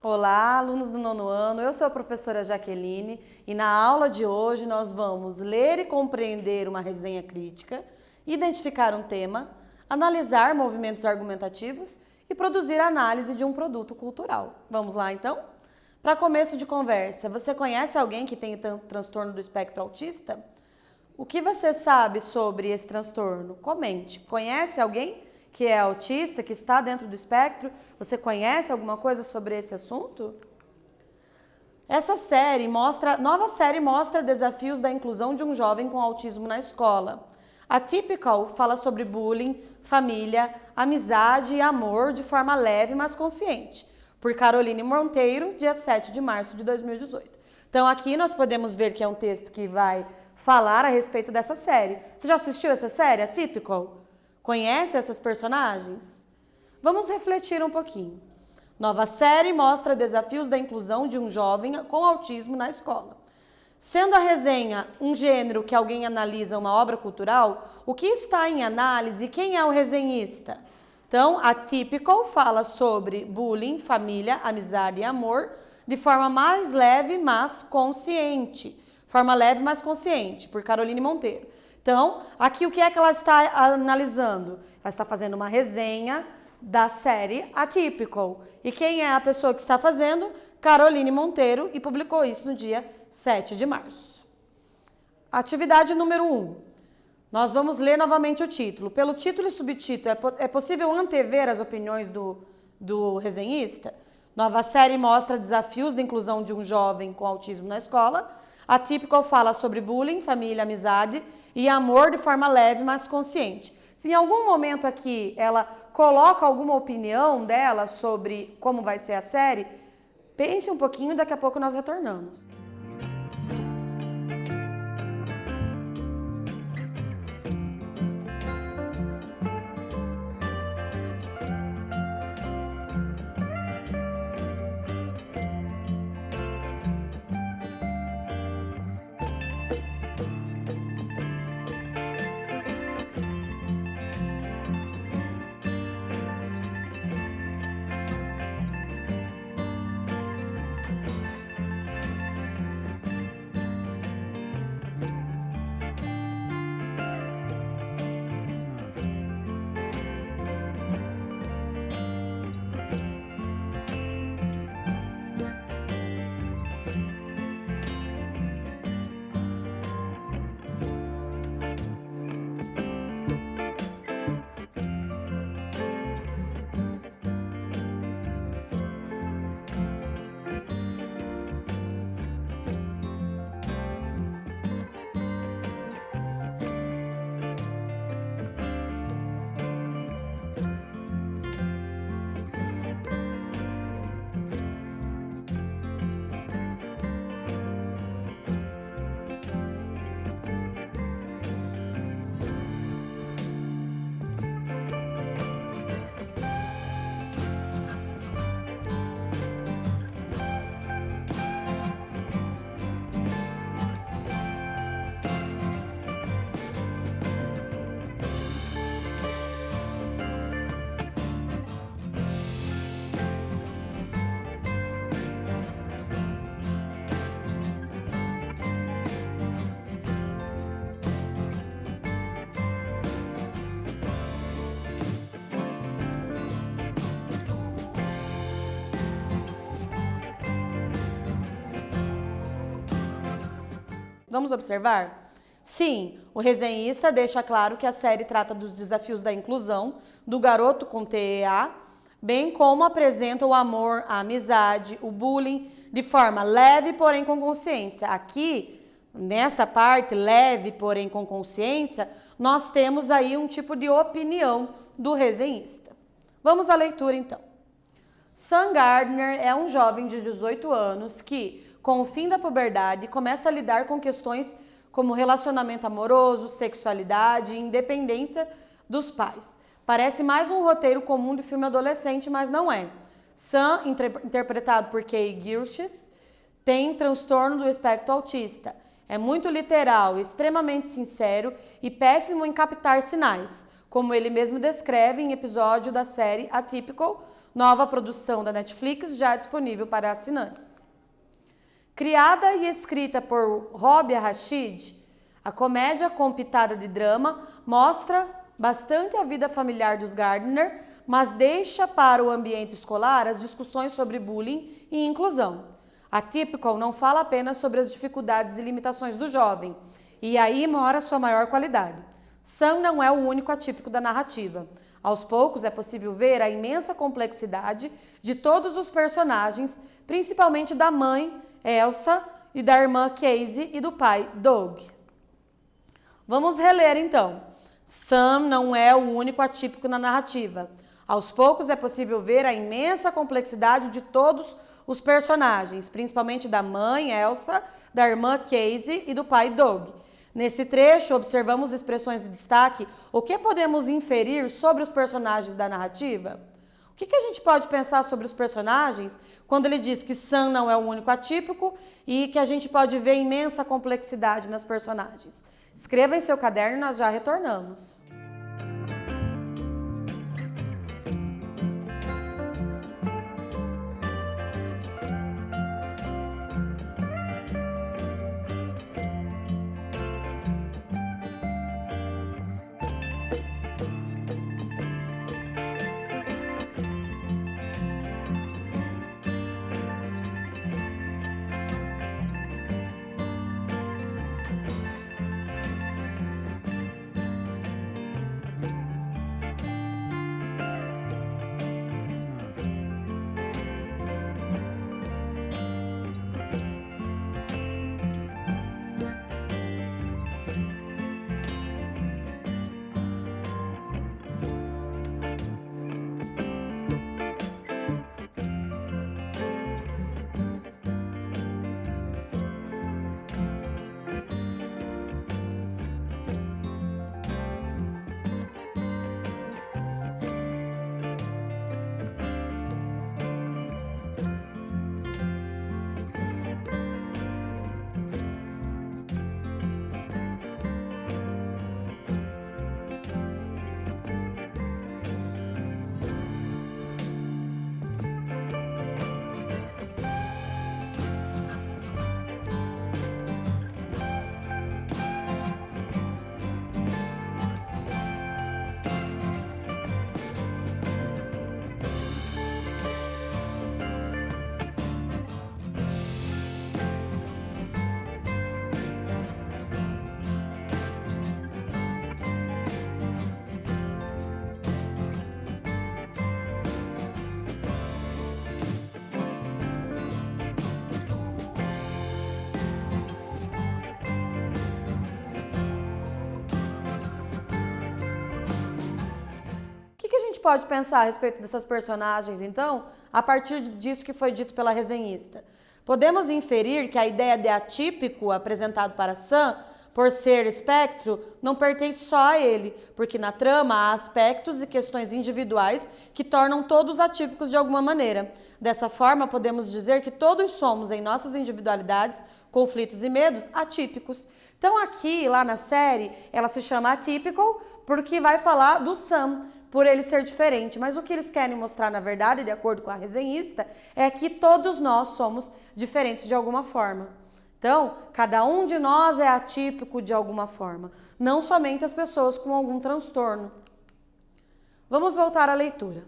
Olá, alunos do nono ano, eu sou a professora Jaqueline e na aula de hoje nós vamos ler e compreender uma resenha crítica, identificar um tema, analisar movimentos argumentativos e produzir análise de um produto cultural. Vamos lá então? Para começo de conversa, você conhece alguém que tem transtorno do espectro autista? O que você sabe sobre esse transtorno? Comente. Conhece alguém que é autista, que está dentro do espectro? Você conhece alguma coisa sobre esse assunto? Essa nova série mostra desafios da inclusão de um jovem com autismo na escola. A Typical fala sobre bullying, família, amizade e amor de forma leve, mas consciente, por Caroline Monteiro, dia 7 de março de 2018. Então aqui nós podemos ver que é um texto que vai falar a respeito dessa série. Você já assistiu essa série, a Typical? Conhece essas personagens? Vamos refletir um pouquinho. Nova série mostra desafios da inclusão de um jovem com autismo na escola. Sendo a resenha um gênero que alguém analisa uma obra cultural, o que está em análise e quem é o resenhista? Então, a Typical fala sobre bullying, família, amizade e amor de forma mais leve, mas consciente. Forma leve, mas consciente, por Caroline Monteiro. Então, aqui o que é que ela está analisando? Ela está fazendo uma resenha da série Atypical. E quem é a pessoa que está fazendo? Caroline Monteiro, e publicou isso no dia 7 de março. Atividade número 1. Nós vamos ler novamente o título. Pelo título e subtítulo, é possível antever as opiniões do resenhista? Nova série mostra desafios da inclusão de um jovem com autismo na escola. A Typical fala sobre bullying, família, amizade e amor de forma leve, mas consciente. Se em algum momento aqui ela coloca alguma opinião dela sobre como vai ser a série, pense um pouquinho e daqui a pouco nós retornamos. Vamos observar? Sim, o resenhista deixa claro que a série trata dos desafios da inclusão do garoto com TEA, bem como apresenta o amor, a amizade, o bullying, de forma leve, porém com consciência. Aqui, nesta parte, leve, porém com consciência, nós temos aí um tipo de opinião do resenhista. Vamos à leitura, então. Sam Gardner é um jovem de 18 anos que, com o fim da puberdade, começa a lidar com questões como relacionamento amoroso, sexualidade e independência dos pais. Parece mais um roteiro comum de filme adolescente, mas não é. Sam, interpretado por Kay Gilchrist, tem transtorno do espectro autista. É muito literal, extremamente sincero e péssimo em captar sinais. como ele mesmo descreve em episódio da série Atypical, nova produção da Netflix, já disponível para assinantes. Criada e escrita por Robia Rashid, a comédia com pitada de drama mostra bastante a vida familiar dos Gardner, mas deixa para o ambiente escolar as discussões sobre bullying e inclusão. Atypical não fala apenas sobre as dificuldades e limitações do jovem, e aí mora sua maior qualidade. Sam não é o único atípico da narrativa. Aos poucos é possível ver a imensa complexidade de todos os personagens, principalmente da mãe, Elsa, e da irmã Casey e do pai, Doug. Vamos reler então. Sam não é o único atípico na narrativa. Aos poucos é possível ver a imensa complexidade de todos os personagens, principalmente da mãe, Elsa, da irmã Casey e do pai, Doug. Nesse trecho, observamos expressões de destaque. O que podemos inferir sobre os personagens da narrativa? O que a gente pode pensar sobre os personagens quando ele diz que Sam não é o único atípico e que a gente pode ver imensa complexidade nas personagens? Escreva em seu caderno e nós já retornamos. O que a gente pode pensar a respeito dessas personagens, então, a partir disso que foi dito pela resenhista? Podemos inferir que a ideia de atípico apresentado para Sam, por ser espectro, não pertence só a ele, porque na trama há aspectos e questões individuais que tornam todos atípicos de alguma maneira. Dessa forma, podemos dizer que todos somos, em nossas individualidades, conflitos e medos, atípicos. Então aqui, lá na série, ela se chama Atypical porque vai falar do Sam, por ele ser diferente, mas o que eles querem mostrar, na verdade, de acordo com a resenhista, é que todos nós somos diferentes de alguma forma. Então, cada um de nós é atípico de alguma forma, não somente as pessoas com algum transtorno. Vamos voltar à leitura.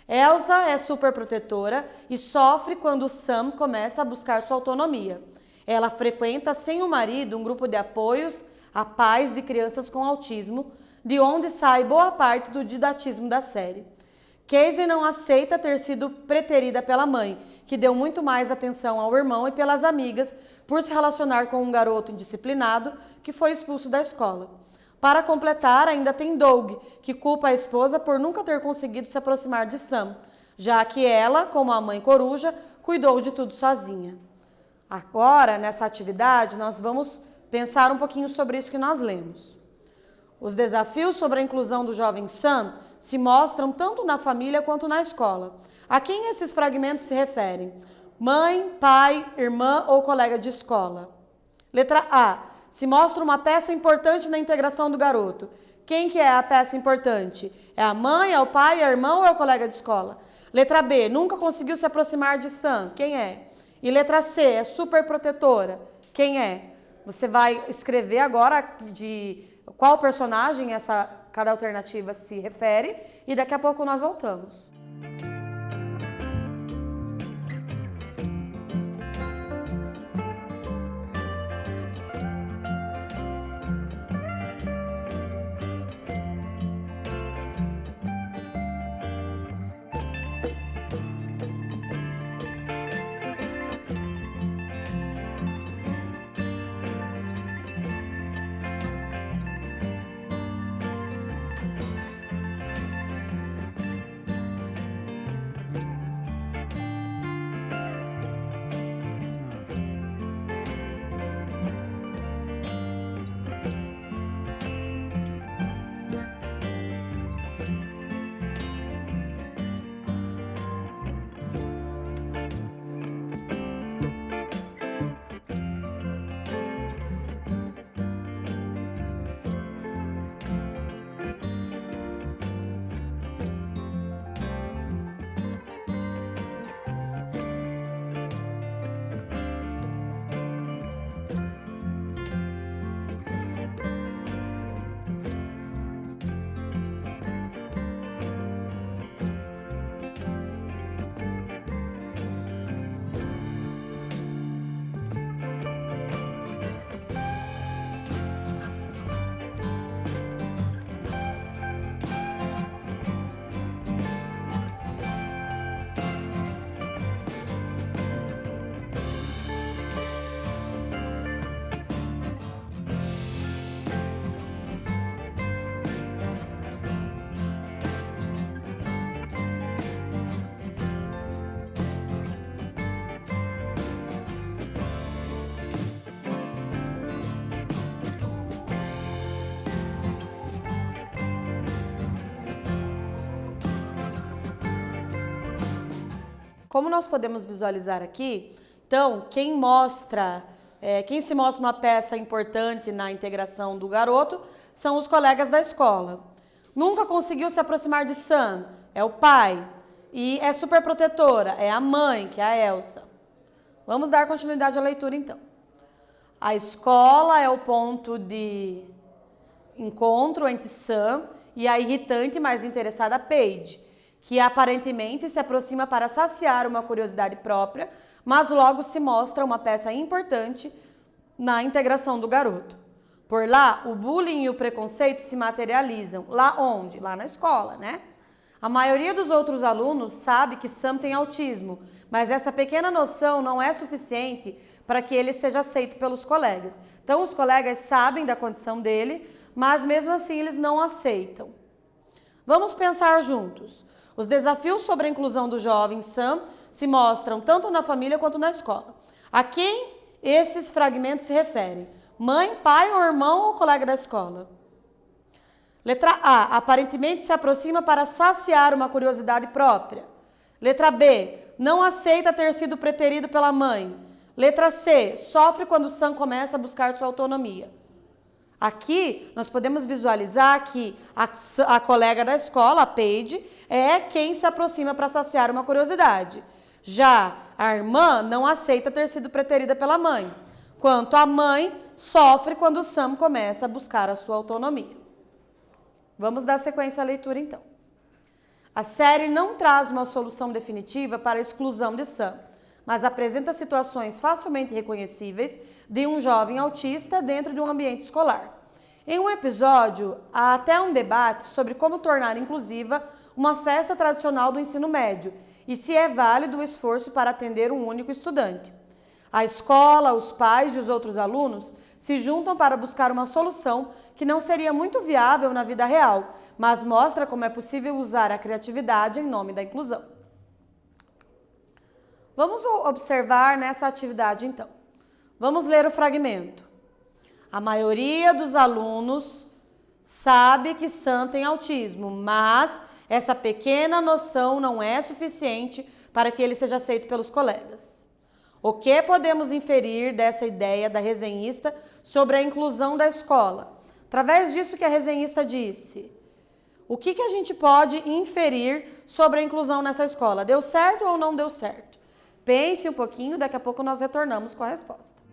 Elsa é superprotetora e sofre quando Sam começa a buscar sua autonomia. Ela frequenta, sem o marido, um grupo de apoios a pais de crianças com autismo, de onde sai boa parte do didatismo da série. Casey não aceita ter sido preterida pela mãe, que deu muito mais atenção ao irmão e pelas amigas por se relacionar com um garoto indisciplinado que foi expulso da escola. Para completar, ainda tem Doug, que culpa a esposa por nunca ter conseguido se aproximar de Sam, já que ela, como a mãe coruja, cuidou de tudo sozinha. Agora, nessa atividade, nós vamos pensar um pouquinho sobre isso que nós lemos. Os desafios sobre a inclusão do jovem Sam se mostram tanto na família quanto na escola. A quem esses fragmentos se referem? Mãe, pai, irmã ou colega de escola? Letra A. Se mostra uma peça importante na integração do garoto. Quem que é a peça importante? É a mãe, é o pai, é o irmão ou é o colega de escola? Letra B, nunca conseguiu se aproximar de Sam. Quem é? E letra C, é super protetora. Quem é? Você vai escrever agora de qual personagem cada alternativa se refere e daqui a pouco nós voltamos. Como nós podemos visualizar aqui, então, quem se mostra uma peça importante na integração do garoto são os colegas da escola. Nunca conseguiu se aproximar de Sam, é o pai. E é super protetora, é a mãe, que é a Elsa. Vamos dar continuidade à leitura, então. A escola é o ponto de encontro entre Sam e a irritante, mas interessada Paige, que aparentemente se aproxima para saciar uma curiosidade própria, mas logo se mostra uma peça importante na integração do garoto. Por lá, o bullying e o preconceito se materializam. Lá onde? Lá na escola, né? A maioria dos outros alunos sabe que Sam tem autismo, mas essa pequena noção não é suficiente para que ele seja aceito pelos colegas. Então, os colegas sabem da condição dele, mas mesmo assim eles não aceitam. Vamos pensar juntos. Os desafios sobre a inclusão do jovem Sam se mostram tanto na família quanto na escola. A quem esses fragmentos se referem? Mãe, pai ou irmão ou colega da escola? Letra A, aparentemente se aproxima para saciar uma curiosidade própria. Letra B, não aceita ter sido preterido pela mãe. Letra C, sofre quando Sam começa a buscar sua autonomia. Aqui, nós podemos visualizar que a colega da escola, a Paige, é quem se aproxima para saciar uma curiosidade. Já a irmã não aceita ter sido preterida pela mãe, quanto a mãe sofre quando Sam começa a buscar a sua autonomia. Vamos dar sequência à leitura, então. A série não traz uma solução definitiva para a exclusão de Sam, mas apresenta situações facilmente reconhecíveis de um jovem autista dentro de um ambiente escolar. Em um episódio, há até um debate sobre como tornar inclusiva uma festa tradicional do ensino médio e se é válido o esforço para atender um único estudante. A escola, os pais e os outros alunos se juntam para buscar uma solução que não seria muito viável na vida real, mas mostra como é possível usar a criatividade em nome da inclusão. Vamos observar nessa atividade, então. Vamos ler o fragmento. A maioria dos alunos sabe que Sam tem autismo, mas essa pequena noção não é suficiente para que ele seja aceito pelos colegas. O que podemos inferir dessa ideia da resenhista sobre a inclusão da escola? Através disso que a resenhista disse, o que a gente pode inferir sobre a inclusão nessa escola? Deu certo ou não deu certo? Pense um pouquinho, daqui a pouco nós retornamos com a resposta.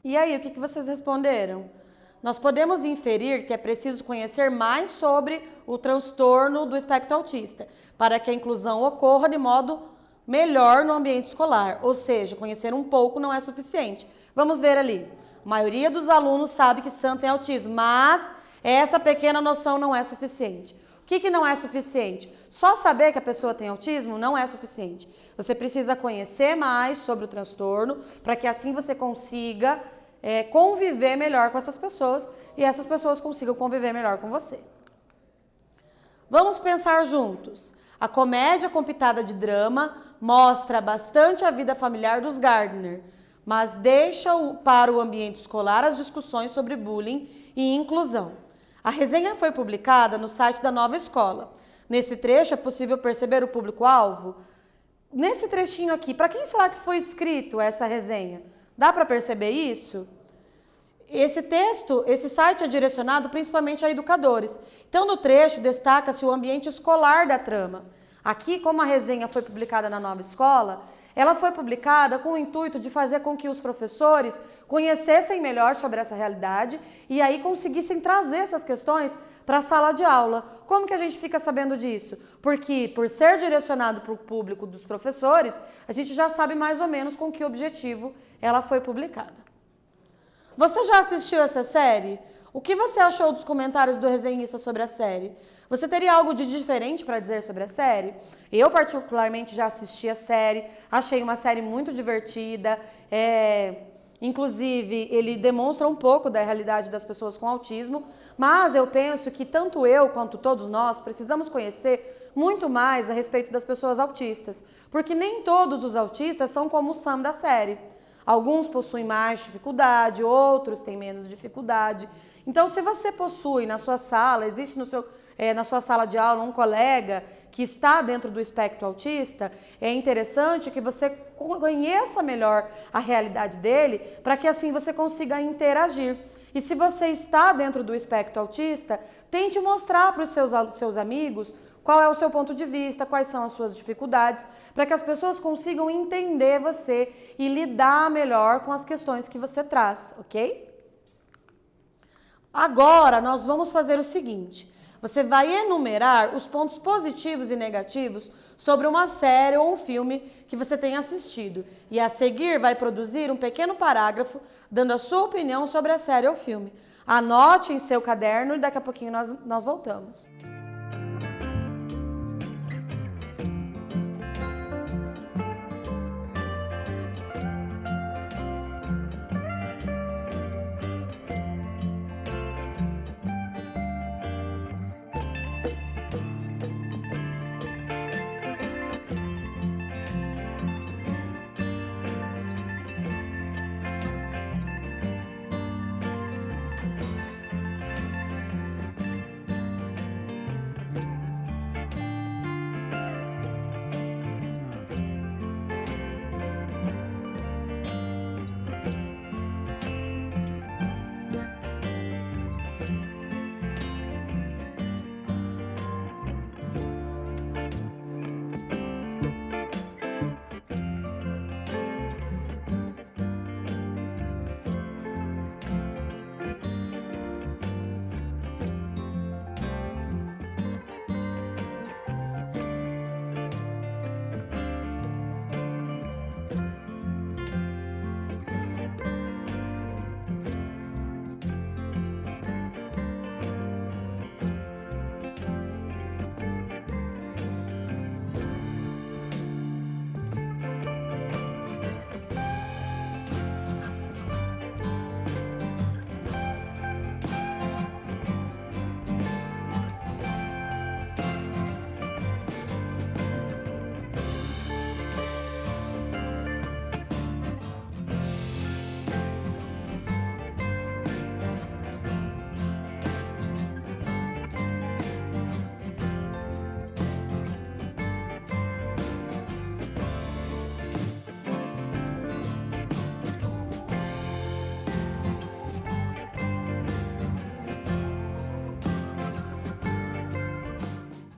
E aí, o que vocês responderam? Nós podemos inferir que é preciso conhecer mais sobre o transtorno do espectro autista, para que a inclusão ocorra de modo melhor no ambiente escolar. Ou seja, conhecer um pouco não é suficiente. Vamos ver ali. A maioria dos alunos sabe que Sam tem autismo, mas essa pequena noção não é suficiente. O que não é suficiente? Só saber que a pessoa tem autismo não é suficiente. Você precisa conhecer mais sobre o transtorno para que assim você consiga conviver melhor com essas pessoas e essas pessoas consigam conviver melhor com você. Vamos pensar juntos. A comédia com pitada de drama mostra bastante a vida familiar dos Gardner, mas deixa para o ambiente escolar as discussões sobre bullying e inclusão. A resenha foi publicada no site da Nova Escola. Nesse trecho é possível perceber o público-alvo? Nesse trechinho aqui, para quem será que foi escrito essa resenha? Dá para perceber isso? Esse site é direcionado principalmente a educadores. Então, no trecho, destaca-se o ambiente escolar da trama. Aqui, como a resenha foi publicada na Nova Escola, ela foi publicada com o intuito de fazer com que os professores conhecessem melhor sobre essa realidade e aí conseguissem trazer essas questões para a sala de aula. Como que a gente fica sabendo disso? Porque, por ser direcionado para o público dos professores, a gente já sabe mais ou menos com que objetivo ela foi publicada. Você já assistiu essa série? O que você achou dos comentários do resenhista sobre a série? Você teria algo de diferente para dizer sobre a série? Eu, particularmente, já assisti a série, achei uma série muito divertida, inclusive, ele demonstra um pouco da realidade das pessoas com autismo, mas eu penso que tanto eu quanto todos nós precisamos conhecer muito mais a respeito das pessoas autistas, porque nem todos os autistas são como o Sam da série. Alguns possuem mais dificuldade, outros têm menos dificuldade. Então, se você possui na sua sala, existe na sua sala de aula um colega que está dentro do espectro autista, é interessante que você conheça melhor a realidade dele, para que assim você consiga interagir. E se você está dentro do espectro autista, tente mostrar para os seus amigos qual é o seu ponto de vista, quais são as suas dificuldades, para que as pessoas consigam entender você e lidar melhor com as questões que você traz, ok? Agora, nós vamos fazer o seguinte. você vai enumerar os pontos positivos e negativos sobre uma série ou um filme que você tenha assistido. E a seguir vai produzir um pequeno parágrafo dando a sua opinião sobre a série ou filme. Anote em seu caderno e daqui a pouquinho nós voltamos.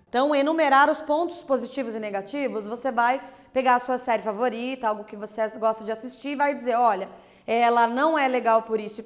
Então, enumerar os pontos positivos e negativos, você vai pegar a sua série favorita, algo que você gosta de assistir, e vai dizer, olha, ela não é legal por isso,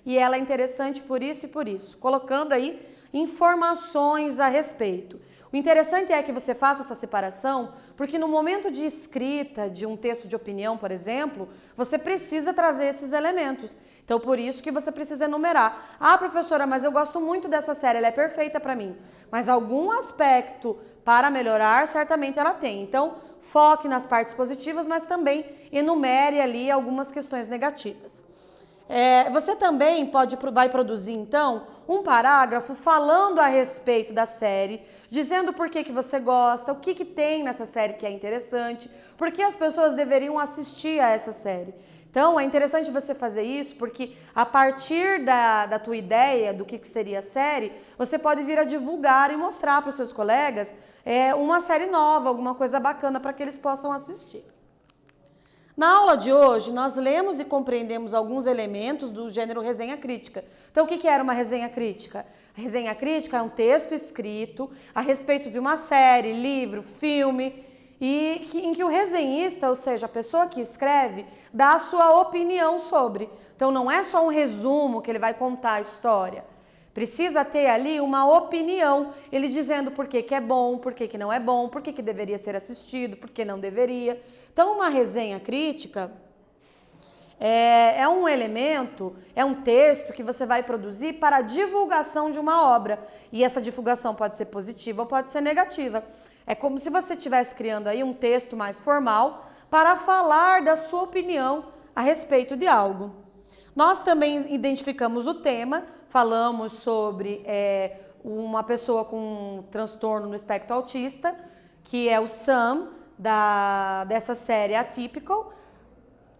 e ela é interessante por isso e por isso, colocando aí informações a respeito. O interessante é que você faça essa separação, porque no momento de escrita de um texto de opinião, por exemplo, você precisa trazer esses elementos. Então, por isso que você precisa enumerar. Ah, professora, mas eu gosto muito dessa série, ela é perfeita para mim. Mas algum aspecto para melhorar, certamente ela tem. Então, foque nas partes positivas, mas também enumere ali algumas questões negativas. Você também vai produzir, então, um parágrafo falando a respeito da série, dizendo por que você gosta, o que tem nessa série que é interessante, por que as pessoas deveriam assistir a essa série. Então, é interessante você fazer isso, porque a partir da tua ideia do que seria a série, você pode vir a divulgar e mostrar para os seus colegas uma série nova, alguma coisa bacana para que eles possam assistir. Na aula de hoje, nós lemos e compreendemos alguns elementos do gênero resenha crítica. Então, o que era uma resenha crítica? A resenha crítica é um texto escrito a respeito de uma série, livro, filme, em que o resenhista, ou seja, a pessoa que escreve, dá a sua opinião sobre. Então, não é só um resumo que ele vai contar a história. Precisa ter ali uma opinião, ele dizendo por que é bom, por que não é bom, por que deveria ser assistido, por que não deveria. Então, uma resenha crítica é um elemento, é um texto que você vai produzir para a divulgação de uma obra. E essa divulgação pode ser positiva ou pode ser negativa. É como se você estivesse criando aí um texto mais formal para falar da sua opinião a respeito de algo. Nós também identificamos o tema, falamos sobre uma pessoa com um transtorno no espectro autista, que é o Sam, dessa série Atypical.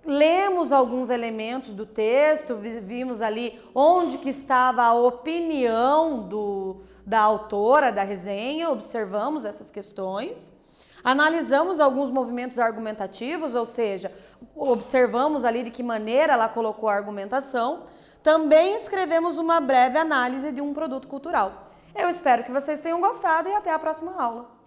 Lemos alguns elementos do texto, vimos ali onde que estava a opinião da autora da resenha, observamos essas questões. Analisamos alguns movimentos argumentativos, ou seja, observamos ali de que maneira ela colocou a argumentação. Também escrevemos uma breve análise de um produto cultural. Eu espero que vocês tenham gostado e até a próxima aula.